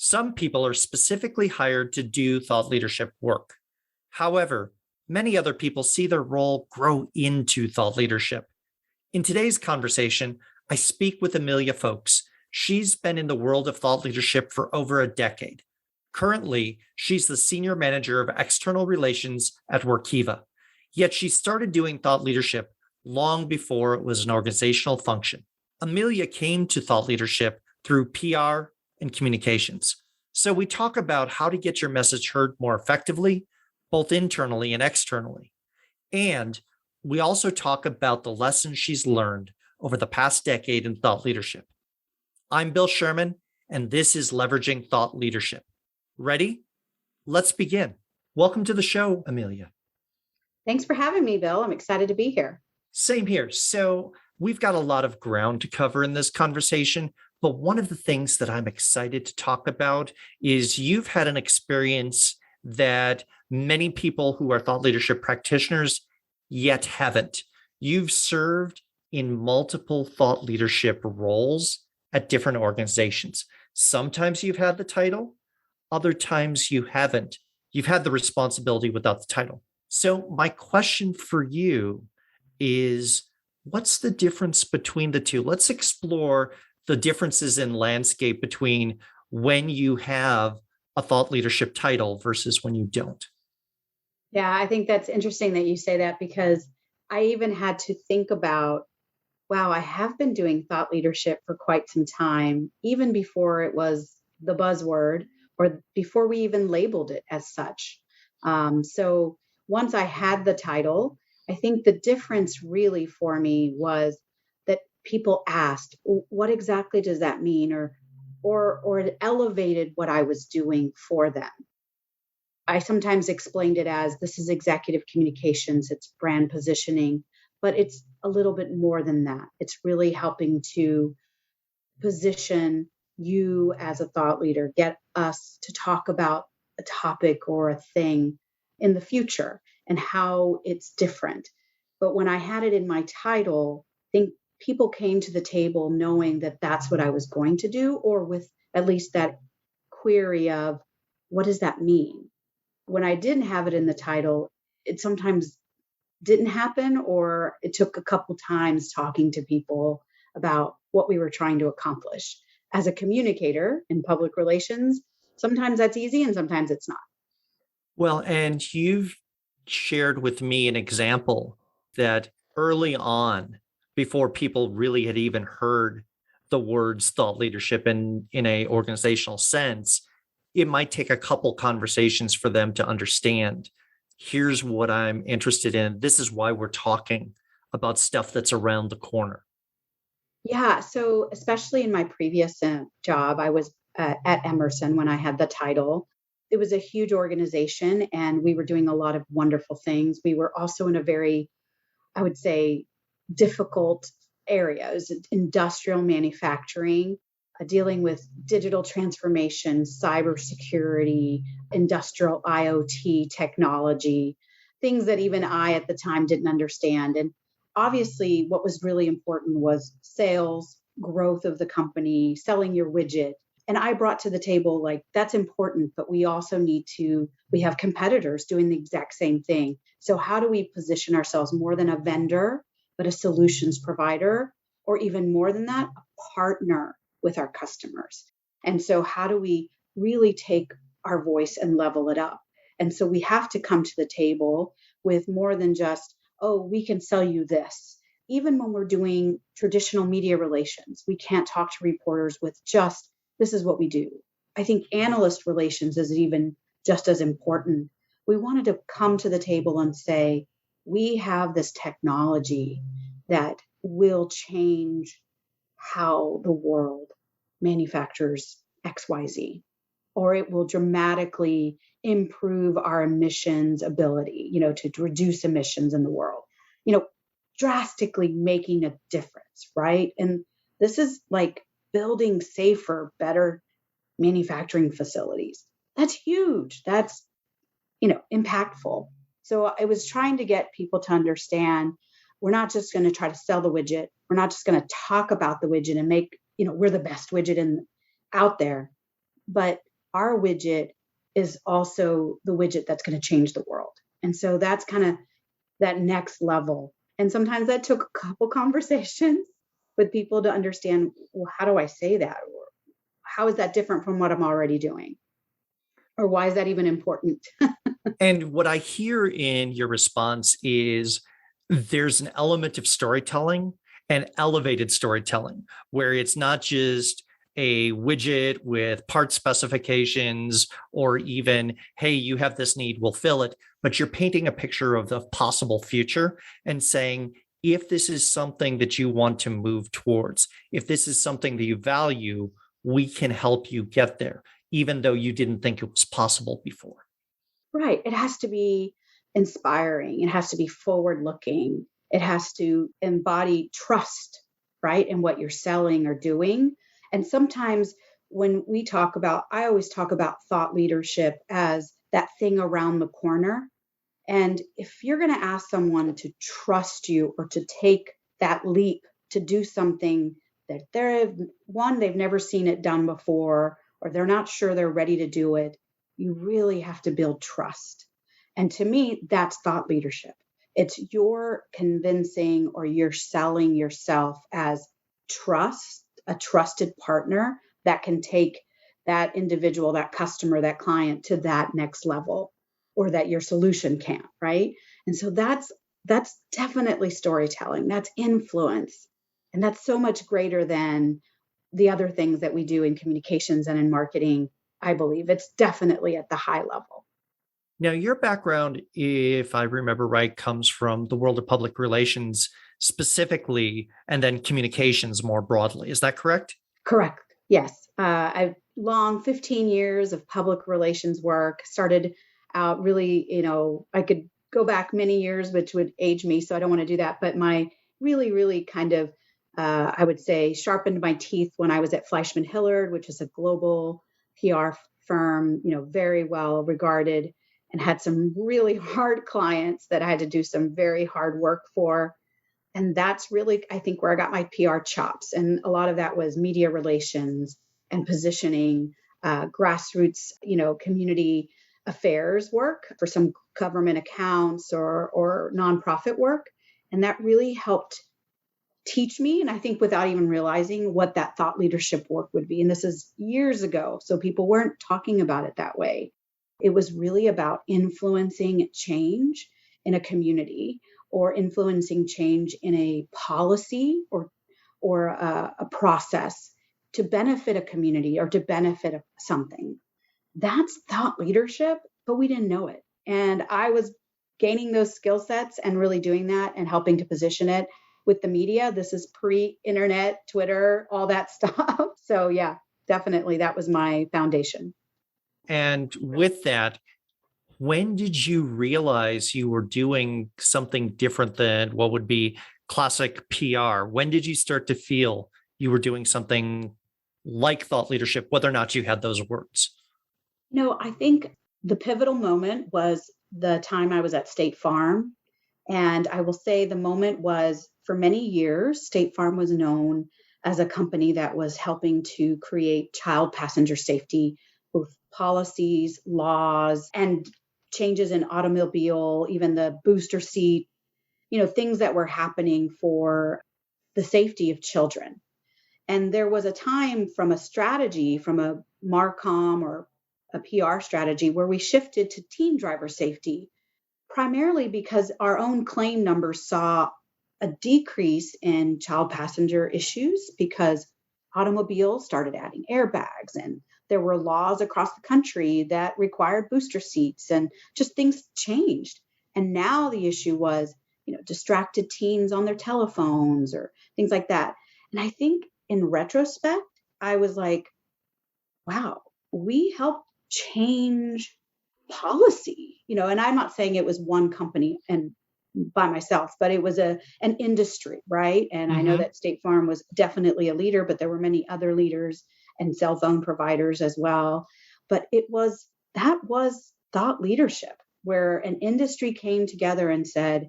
Some people are specifically hired to do thought leadership work. However, many other people see their role grow into thought leadership. In today's conversation, I speak with Amelia Folks. She's been in the world of thought leadership for over a decade. Currently, she's the Senior Manager of External Relations at Workiva. Yet she started doing thought leadership long before it was an organizational function. Amelia came to thought leadership through PR and communications. So we talk about how to get your message heard more effectively, both internally and externally. And we also talk about the lessons she's learned over the past decade in thought leadership. I'm Bill Sherman, and this is Leveraging Thought Leadership. Ready? Let's begin. Welcome to the show, Amelia. Thanks for having me, Bill. I'm excited to be here. Same here. So we've got a lot of ground to cover in this conversation, but one of the things that I'm excited to talk about is you've had an experience that many people who are thought leadership practitioners yet haven't. You've served in multiple thought leadership roles at different organizations. Sometimes you've had the title, other times you haven't. You've had the responsibility without the title. So my question for you is, what's the difference between the two? Let's explore the differences in landscape between when you have a thought leadership title versus when you don't. Yeah, I think that's interesting that you say that because I even had to think about, wow, I have been doing thought leadership for quite some time, even before it was the buzzword or before we even labeled it as such. So once I had the title, I think the difference really for me was that people asked, what exactly does that mean? Or it elevated what I was doing for them. I sometimes explained it as this is executive communications, it's brand positioning, but it's a little bit more than that. It's really helping to position you as a thought leader, get us to talk about a topic or a thing in the future and how it's different. But when I had it in my title, I think people came to the table knowing that that's what I was going to do, or with at least that query of what does that mean? When I didn't have it in the title, it sometimes didn't happen, or it took a couple times talking to people about what we were trying to accomplish. As a communicator in public relations, sometimes that's easy and sometimes it's not. Well, and you've shared with me an example that early on, before people really had even heard the words thought leadership in a organizational sense, it might take a couple conversations for them to understand. Here's what I'm interested in. This is why we're talking about stuff that's around the corner. Yeah. So, especially in my previous job, I was at Emerson when I had the title. It was a huge organization and we were doing a lot of wonderful things. We were also in a very, I would say, difficult areas, industrial manufacturing, dealing with digital transformation, cybersecurity, industrial IoT technology, things that even I at the time didn't understand. And obviously, what was really important was sales, growth of the company, selling your widget. And I brought to the table, like, that's important, but we also we have competitors doing the exact same thing. So, how do we position ourselves more than a vendor, but a solutions provider, or even more than that, a partner with our customers? And so, how do we really take our voice and level it up? And so, we have to come to the table with more than just, oh, we can sell you this. Even when we're doing traditional media relations, we can't talk to reporters with just, this is what we do. I think analyst relations is even just as important. We wanted to come to the table and say, we have this technology that will change how the world manufactures XYZ, or it will dramatically improve our emissions ability, to reduce emissions in the world, drastically making a difference, right? And this is like building safer, better manufacturing facilities. That's huge. That's, impactful. So I was trying to get people to understand we're not just going to try to sell the widget. We're not just going to talk about the widget and make, we're the best widget out there. But our widget is also the widget that's going to change the world. And so that's kind of that next level. And sometimes that took a couple conversations with people to understand, well, how do I say that? Or how is that different from what I'm already doing? Or why is that even important? And what I hear in your response is there's an element of storytelling and elevated storytelling where it's not just a widget with part specifications or even, hey, you have this need, we'll fill it, but you're painting a picture of the possible future and saying, if this is something that you want to move towards, if this is something that you value, we can help you get there, even though you didn't think it was possible before. Right. It has to be inspiring. It has to be forward looking. It has to embody trust, right, in what you're selling or doing. And sometimes when we talk about, I always talk about thought leadership as that thing around the corner. And if you're going to ask someone to trust you or to take that leap to do something that they've never seen it done before, or they're not sure they're ready to do it, you really have to build trust. And to me, that's thought leadership. It's your convincing or you're selling yourself as trust, a trusted partner that can take that individual, that customer, that client to that next level, or that your solution can't, right? And so that's definitely storytelling. That's influence. And that's so much greater than the other things that we do in communications and in marketing. I believe it's definitely at the high level. Now, your background, if I remember right, comes from the world of public relations specifically, and then communications more broadly. Is that correct? Correct. Yes. I've long 15 years of public relations work. Started out really, I could go back many years, which would age me. So I don't want to do that. But my really, really kind of, I would say, sharpened my teeth when I was at Fleischman Hillard, which is a global PR firm, very well regarded, and had some really hard clients that I had to do some very hard work for. And that's really, I think, where I got my PR chops. And a lot of that was media relations and positioning, grassroots, community affairs work for some government accounts or nonprofit work. And that really helped teach me, and I think without even realizing, what that thought leadership work would be. And this is years ago, so people weren't talking about it that way. It was really about influencing change in a community, or influencing change in a policy, or a process to benefit a community or to benefit something. That's thought leadership, but we didn't know it. And I was gaining those skill sets and really doing that and helping to position it with the media. This is pre-internet, Twitter, all that stuff. So yeah, definitely that was my foundation. And with that, when did you realize you were doing something different than what would be classic PR? When did you start to feel you were doing something like thought leadership, whether or not you had those words? No, I think the pivotal moment was the time I was at State Farm. And I will say the moment was, for many years, State Farm was known as a company that was helping to create child passenger safety, both policies, laws, and changes in automobile, even the booster seat, things that were happening for the safety of children. And there was a time, from a strategy, from a Marcom or a PR strategy, where we shifted to teen driver safety, primarily because our own claim numbers saw a decrease in child passenger issues, because automobiles started adding airbags, and there were laws across the country that required booster seats, and just things changed. And now the issue was, distracted teens on their telephones or things like that. And I think in retrospect, I was like, wow, we helped change policy, and I'm not saying it was one company and by myself, but it was an industry, right? And I know Hmm. that State Farm was definitely a leader, but there were many other leaders and cell phone providers as well. But that was thought leadership, where an industry came together and said,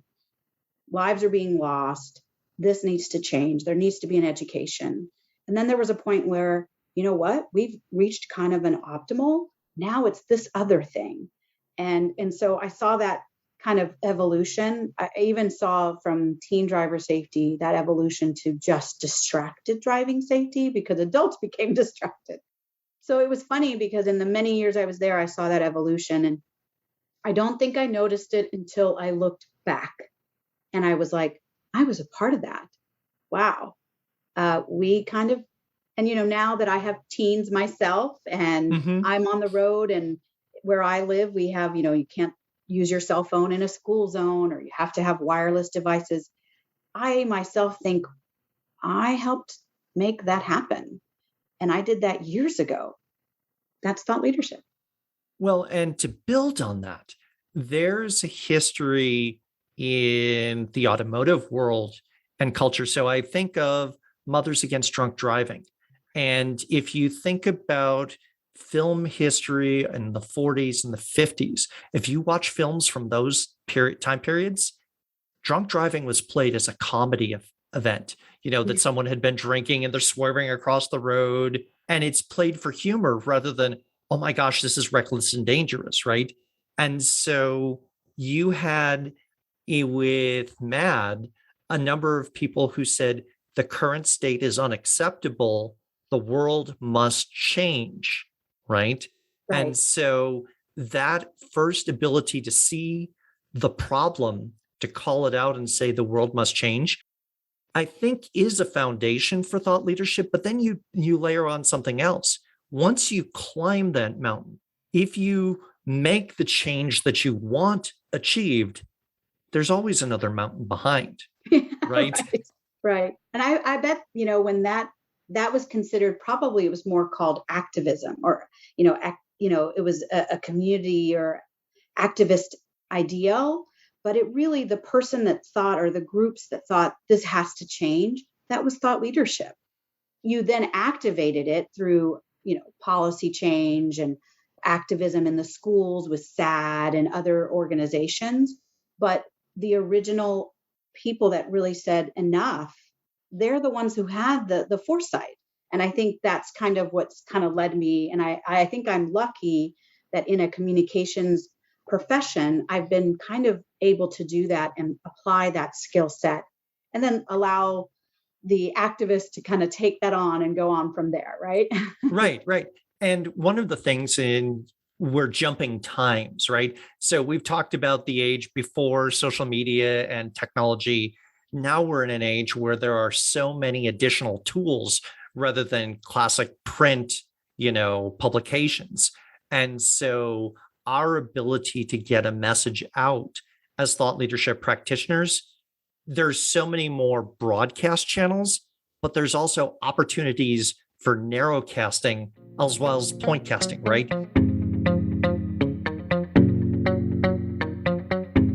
lives are being lost. This needs to change. There needs to be an education. And then there was a point where, you know what, we've reached kind of an optimal. Now it's this other thing. And so I saw that kind of evolution. I even saw from teen driver safety that evolution to just distracted driving safety because adults became distracted. So it was funny because in the many years I was there, I saw that evolution. And I don't think I noticed it until I looked back and I was like, I was a part of that. Wow. We kind of, and now that I have teens myself and Hmm. I'm on the road, and where I live, we have, you can't use your cell phone in a school zone, or you have to have wireless devices. I myself think I helped make that happen. And I did that years ago. That's thought leadership. Well, and to build on that, there's a history in the automotive world and culture. So I think of Mothers Against Drunk Driving. And if you think about film history in the 40s and the 50s, if you watch films from those time periods, drunk driving was played as a comedy event, that Yeah. someone had been drinking and they're swerving across the road. And it's played for humor rather than, oh my gosh, this is reckless and dangerous, right? And so you had with MAD a number of people who said the current state is unacceptable. The world must change, right? And Right. so that first ability to see the problem, to call it out and say the world must change, I think is a foundation for thought leadership. But then you layer on something else. Once you climb that mountain, if you make the change that you want achieved, there's always another mountain behind, right? Right. Right. And I bet, when that was considered, probably it was more called activism, or, it was a community or activist ideal, but it really, the person that thought, or the groups that thought this has to change, that was thought leadership. You then activated it through, policy change and activism in the schools with SAD and other organizations. But the original people that really said enough, they're the ones who had the foresight. And I think that's kind of what's kind of led me. And I think I'm lucky that in a communications profession, I've been kind of able to do that and apply that skill set, and then allow the activists to kind of take that on and go on from there, right? Right, right. And one of the things we're jumping times, right? So we've talked about the age before social media and technology. Now we're in an age where there are so many additional tools rather than classic print, publications. And so our ability to get a message out as thought leadership practitioners, there's so many more broadcast channels, but there's also opportunities for narrowcasting as well as point casting, right?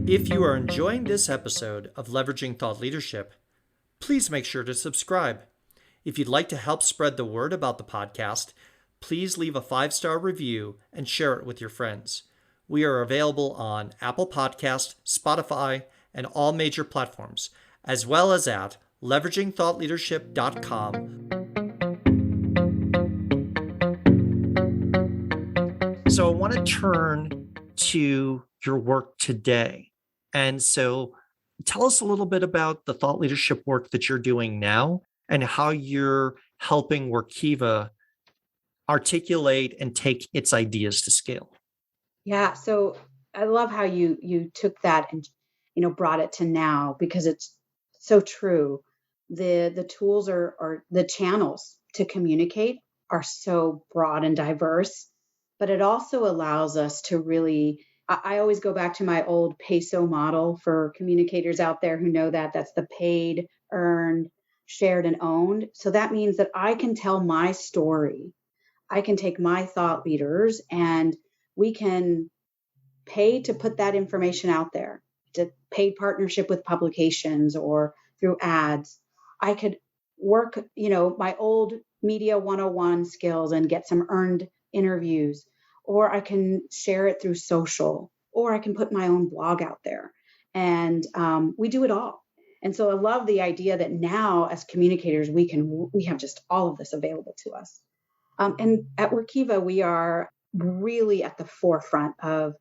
If you are enjoying this episode of Leveraging Thought Leadership, please make sure to subscribe. If you'd like to help spread the word about the podcast, please leave a 5-star review and share it with your friends. We are available on Apple Podcast, Spotify, and all major platforms, as well as at leveragingthoughtleadership.com. So I want to turn to your work today. And so tell us a little bit about the thought leadership work that you're doing now and how you're helping Workiva articulate and take its ideas to scale. Yeah. So I love how you took that and brought it to now, because it's so true. The tools are the channels to communicate are so broad and diverse, but it also allows us to really. I always go back to my old peso model for communicators out there who know that that's the paid, earned, shared, and owned. So that means that I can tell my story. I can take my thought leaders, and we can pay to put that information out there, to paid partnership with publications or through ads. I could work, my old media 101 skills and get some earned interviews, or I can share it through social, or I can put my own blog out there. And we do it all. And so I love the idea that now as communicators, we have just all of this available to us. And at Workiva, we are really at the forefront of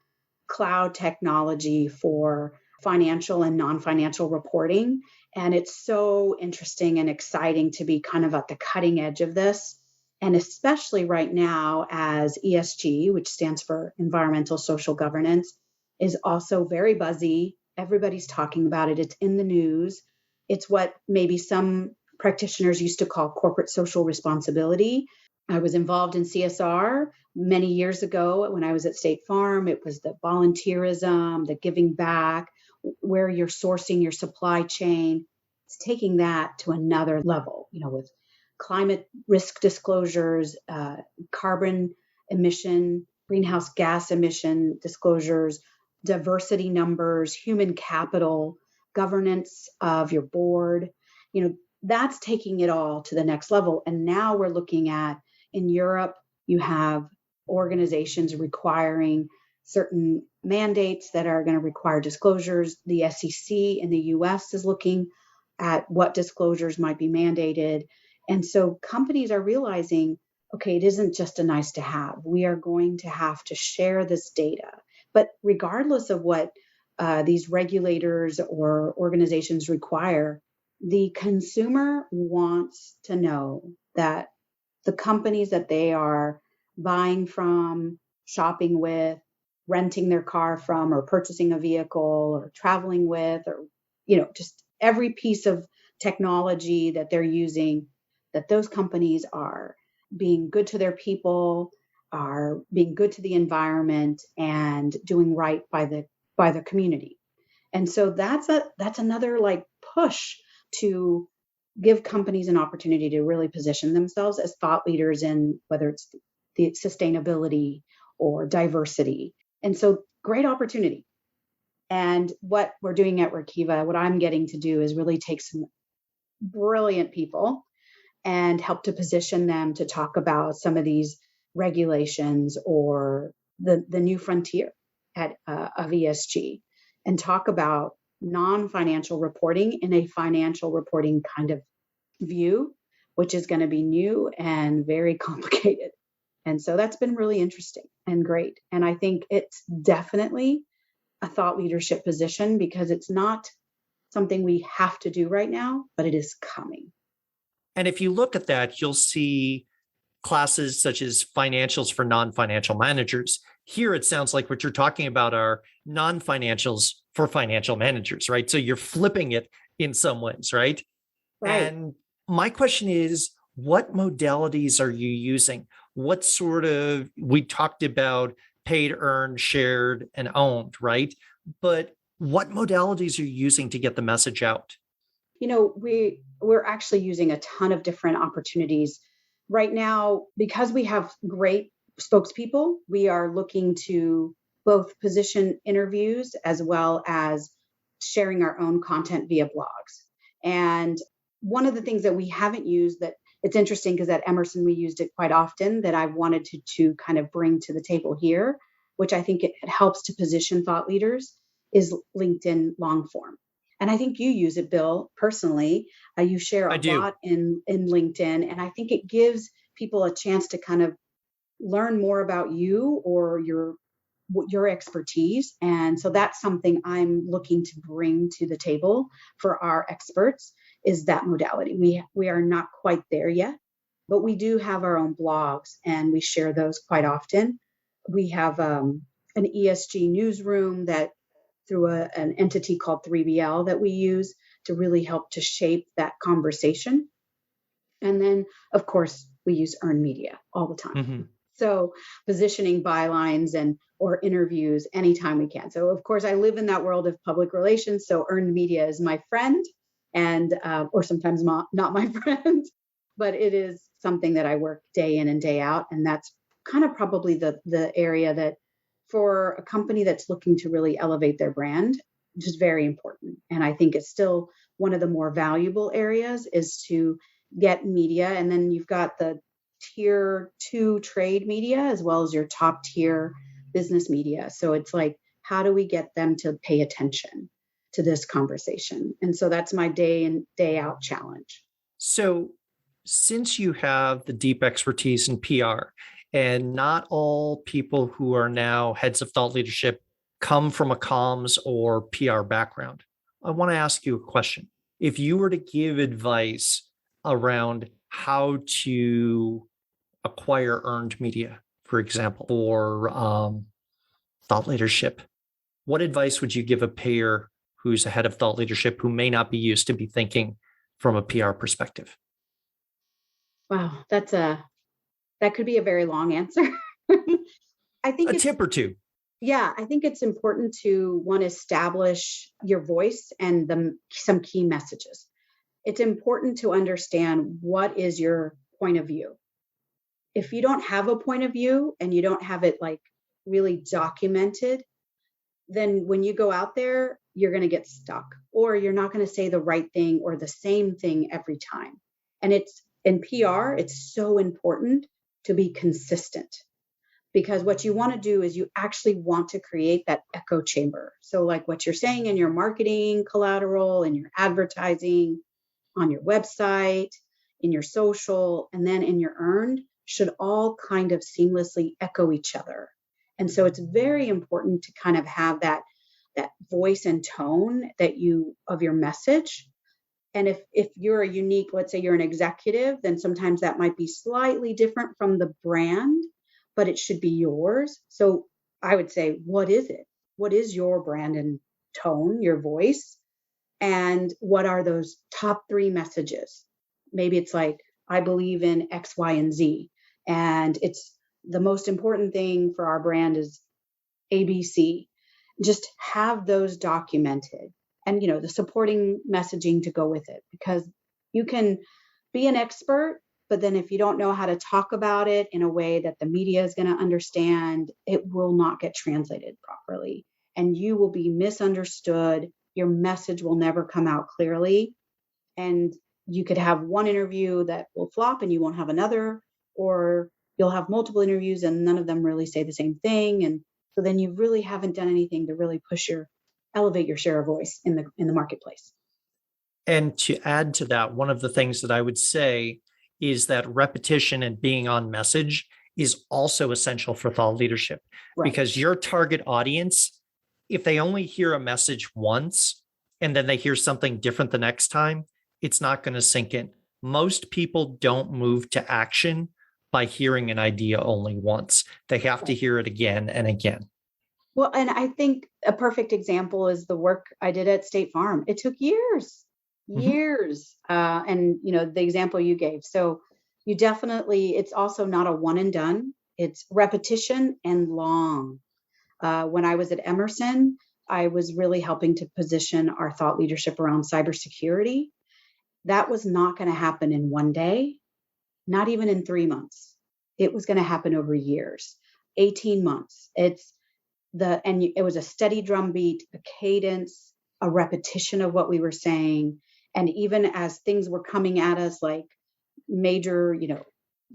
cloud technology for financial and non-financial reporting. And it's so interesting and exciting to be kind of at the cutting edge of this. And especially right now, as ESG, which stands for environmental social governance, is also very buzzy. Everybody's talking about it. It's in the news. It's what maybe some practitioners used to call corporate social responsibility. I was involved in CSR many years ago when I was at State Farm. It was the volunteerism, the giving back, where you're sourcing your supply chain. It's taking that to another level, with climate risk disclosures, carbon emission, greenhouse gas emission disclosures, diversity numbers, human capital, governance of your board. That's taking it all to the next level. And now we're looking at, in Europe, you have organizations requiring certain mandates that are going to require disclosures. The SEC in the US is looking at what disclosures might be mandated. And so companies are realizing, okay, it isn't just a nice to have. We are going to have to share this data. But regardless of what these regulators or organizations require, the consumer wants to know that the companies that they are buying from, shopping with, renting their car from, or purchasing a vehicle, or traveling with, or just every piece of technology that they're using, that those companies are being good to their people, are being good to the environment, and doing right by the community. And so that's another like push to give companies an opportunity to really position themselves as thought leaders in whether it's the sustainability or diversity. And so great opportunity. And what we're doing at Workiva, what I'm getting to do is really take some brilliant people and help to position them to talk about some of these regulations or the new frontier of ESG, and talk about non-financial reporting in a financial reporting kind of view, which is going to be new and very complicated. And so that's been really interesting and great. And I think it's definitely a thought leadership position because it's not something we have to do right now, but it is coming. And if you look at that, you'll see classes such as financials for non-financial managers. Here, it sounds like what you're talking about are non-financials for financial managers, right? So you're flipping it in some ways, right? Right. And my question is, what modalities are you using? What sort of, we talked about paid, earned, shared, and owned, right? But what modalities are you using to get the message out? We're actually using a ton of different opportunities right now because we have great spokespeople. We are looking to both position interviews as well as sharing our own content via blogs. And one of the things that we haven't used, that it's interesting because at Emerson we used it quite often, that I've wanted to kind of bring to the table here, which I think it helps to position thought leaders, is LinkedIn long form. And I think you use it, Bill, personally. You share I a do. lot in LinkedIn, and I think it gives people a chance to kind of learn more about you or your expertise. And so that's something I'm looking to bring to the table for our experts, is that modality. We are not quite there yet, but we do have our own blogs and we share those quite often. We have an ESG newsroom that through an entity called 3BL that we use to really help to shape that conversation. And then, of course, we use earned media all the time. Mm-hmm. So positioning bylines and or interviews anytime we can. So of course, I live in that world of public relations. So earned media is my friend, and or sometimes not my friend, but it is something that I work day in and day out. And that's kind of probably the area that, for a company that's looking to really elevate their brand, which is very important. And I think it's still one of the more valuable areas, is to get media. And then you've got the tier 2 trade media as well as your top tier business media. So it's like, how do we get them to pay attention to this conversation? And so that's my day in, day out challenge. So, since you have the deep expertise in PR, And not all people who are now heads of thought leadership come from a comms or PR background. I want to ask you a question. If you were to give advice around how to acquire earned media, for example, or thought leadership, what advice would you give a payer who's a head of thought leadership who may not be used to be thinking from a PR perspective? Wow, that could be a very long answer. I think A it's tip or two. Yeah, I think it's important to one establish your voice and some key messages. It's important to understand what is your point of view. If you don't have a point of view and you don't have it like really documented, then when you go out there, you're going to get stuck or you're not going to say the right thing or the same thing every time. And it's in PR, it's so important to be consistent because what you want to do is you actually want to create that echo chamber. So, like what you're saying in your marketing collateral, in your advertising, on your website, in your social, and then in your earned should all kind of seamlessly echo each other. And so it's very important to kind of have that voice and tone that you of your message. And if you're a unique, let's say you're an executive, then sometimes that might be slightly different from the brand, but it should be yours. So I would say, what is it? What is your brand and tone, your voice? And what are those top three messages? Maybe it's like, I believe in X, Y, and Z. And it's the most important thing for our brand is ABC. Just have those documented and, the supporting messaging to go with it because you can be an expert, but then if you don't know how to talk about it in a way that the media is going to understand, it will not get translated properly and you will be misunderstood. Your message will never come out clearly. And you could have one interview that will flop and you won't have another, or you'll have multiple interviews and none of them really say the same thing. And so then you really haven't done anything to really elevate your share of voice in the marketplace. And to add to that, one of the things that I would say is that repetition and being on message is also essential for thought leadership Right. because your target audience, if they only hear a message once and then they hear something different the next time, it's not going to sink in. Most people don't move to action by hearing an idea only once. They have to hear it again and again. Well, and I think a perfect example is the work I did at State Farm. It took years, Mhm. years. And, the example you gave. So you definitely, it's also not a one and done, it's repetition and long. When I was at Emerson, I was really helping to position our thought leadership around cybersecurity. That was not going to happen in one day, not even in 3 months. It was going to happen over years, 18 months. It was a steady drumbeat, a cadence, a repetition of what we were saying. And even as things were coming at us, like major,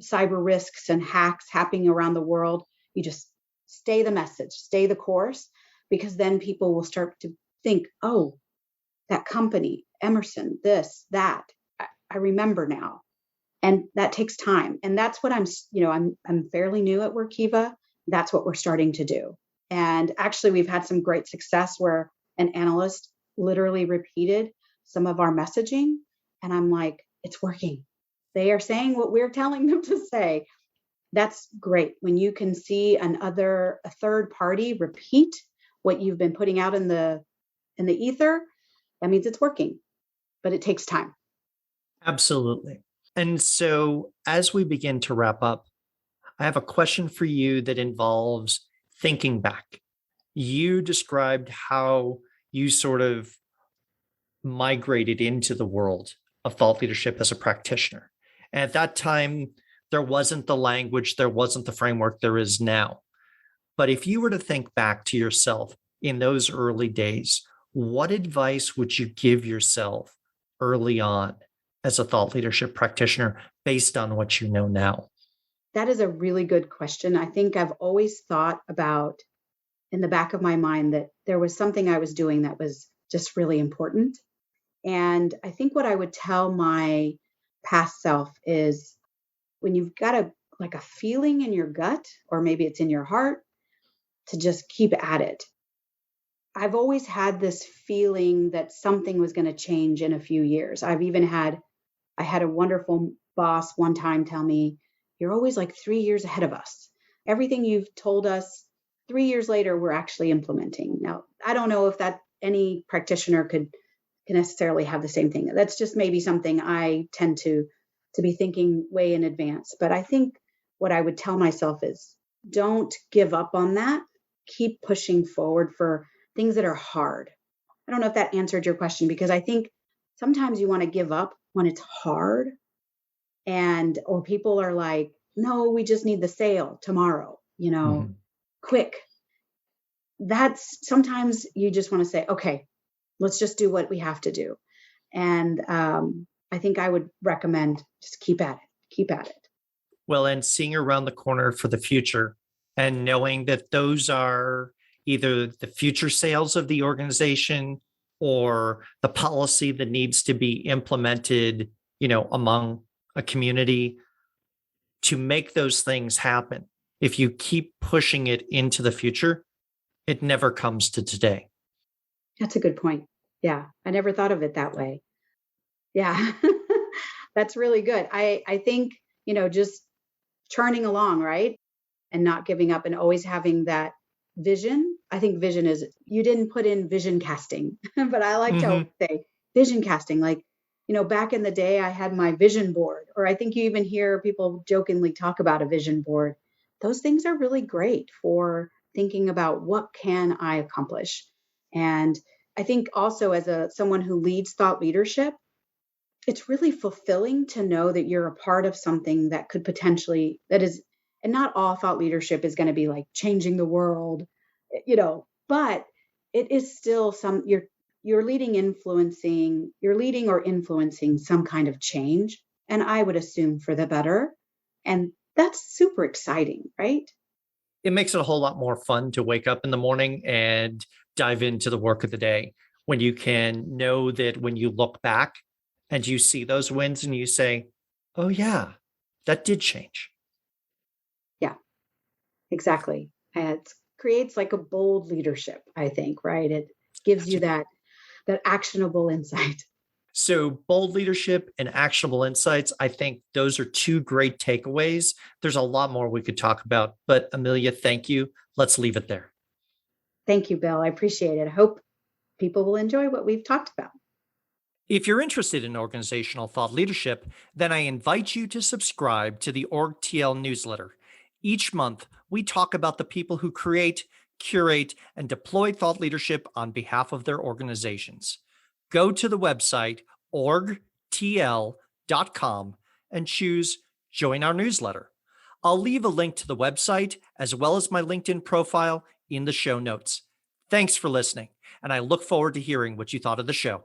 cyber risks and hacks happening around the world, you just stay the message, stay the course, because then people will start to think, oh, that company, Emerson, this, that, I remember now. And that takes time. And that's what I'm fairly new at Workiva. That's what we're starting to do. And actually, we've had some great success where an analyst literally repeated some of our messaging. And I'm like, it's working. They are saying what we're telling them to say. That's great. When you can see a third party repeat what you've been putting out in the ether, that means it's working, but it takes time. Absolutely. And so, as we begin to wrap up, I have a question for you that involves thinking back. You described how you sort of migrated into the world of thought leadership as a practitioner. And at that time, there wasn't the language, there wasn't the framework there is now. But if you were to think back to yourself in those early days, what advice would you give yourself early on as a thought leadership practitioner based on what you know now? That is a really good question. I think I've always thought about in the back of my mind that there was something I was doing that was just really important. And I think what I would tell my past self is when you've got a like a feeling in your gut, or maybe it's in your heart, to just keep at it. I've always had this feeling that something was going to change in a few years. I had a wonderful boss one time tell me, "You're always like 3 years ahead of us. Everything you've told us 3 years later, we're actually implementing." Now, I don't know if that any practitioner could can necessarily have the same thing. That's just maybe something I tend to be thinking way in advance. But I think what I would tell myself is don't give up on that. Keep pushing forward for things that are hard. I don't know if that answered your question, because I think sometimes you want to give up when it's hard, and or people are like, "No, we just need the sale tomorrow, Mhm. quick." That's sometimes you just want to say, "Okay, let's just do what we have to do." And I think I would recommend just keep at it. Keep at it. Well, and seeing around the corner for the future and knowing that those are either the future sales of the organization or the policy that needs to be implemented, among a community to make those things happen. If you keep pushing it into the future, it never comes to today. That's a good point. Yeah, I never thought of it that way. Yeah, that's really good. I think just churning along, right, and not giving up, and always having that vision. I think vision is, you didn't put in vision casting, but I like to always Mhm. say vision casting. Like, back in the day, I had my vision board, or I think you even hear people jokingly talk about a vision board. Those things are really great for thinking about what can I accomplish. And I think also as a someone who leads thought leadership, it's really fulfilling to know that you're a part of something that could potentially that is, and not all thought leadership is going to be like changing the world, but it is still some you're leading or influencing some kind of change, and I would assume for the better. And that's super exciting, right? It makes it a whole lot more fun to wake up in the morning and dive into the work of the day when you can know that when you look back and you see those wins and you say, oh, yeah, that did change. Yeah, exactly. And it creates like a bold leadership, I think, right? It gives you Gotcha. that actionable insight. So, bold leadership and actionable insights, I think those are two great takeaways. There's a lot more we could talk about, but Amelia, thank you. Let's leave it there. Thank you, Bill. I appreciate it. I hope people will enjoy what we've talked about. If you're interested in organizational thought leadership, then I invite you to subscribe to the OrgTL newsletter. Each month, we talk about the people who create, curate, and deploy thought leadership on behalf of their organizations. Go to the website orgtl.com and choose Join Our Newsletter. I'll leave a link to the website as well as my LinkedIn profile in the show notes. Thanks for listening, and I look forward to hearing what you thought of the show.